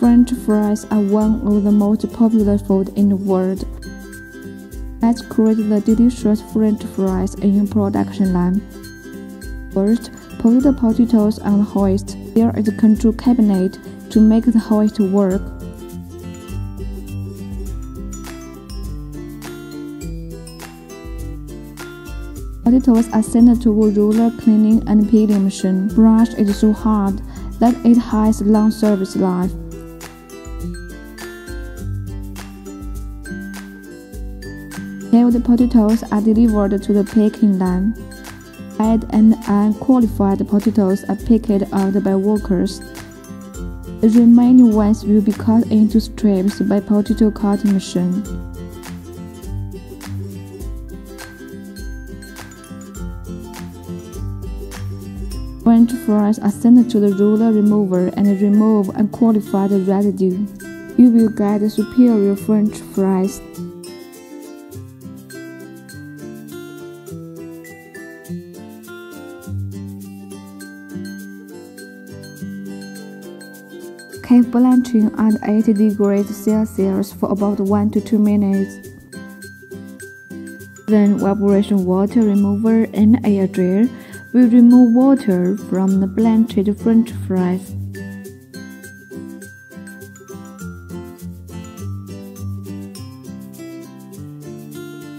French fries are one of the most popular food in the world. Let's create the delicious French fries in your production line. First, put the potatoes on the hoist. There is a control cabinet to make the hoist work. Potatoes are sent to a roller cleaning and peeling machine. Brush is so hard that it has long service life. Peeled potatoes are delivered to the picking line. Bad and unqualified potatoes are picked out by workers. The remaining ones will be cut into strips by potato cutting machine. French fries are sent to the roller remover and remove unqualified residue. You will get superior French fries. Keep blanching at 80 degrees Celsius for about 1 to 2 minutes. Then vibration water remover and air dryer will remove water from the blanched French fries.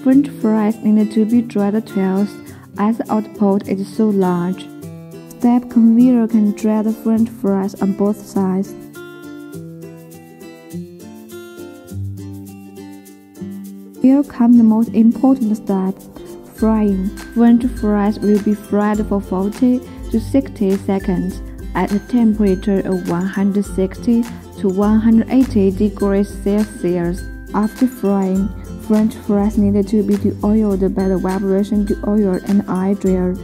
French fries need to be dried twice as the output is so large. Step conveyor can dry the French fries on both sides. Here comes the most important step, frying. French fries will be fried for 40 to 60 seconds at a temperature of 160 to 180 degrees Celsius. After frying, French fries need to be de-oiled by the vibration de-oiler and air dryer.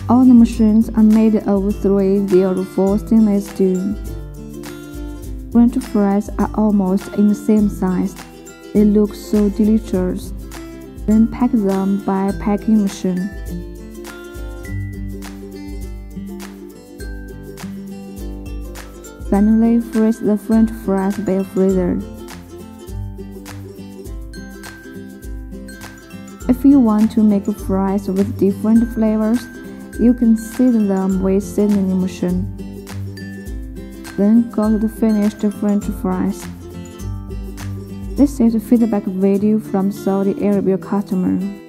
All the machines are made of 304 stainless steel. French fries are almost in the same size. They look so delicious. Then pack them by a packing machine. Finally, freeze the French fries by a freezer. If you want to make fries with different flavors, you can season them with seasoning machine. Then go to the finished French fries. This is a feedback video from Saudi Arabia customer.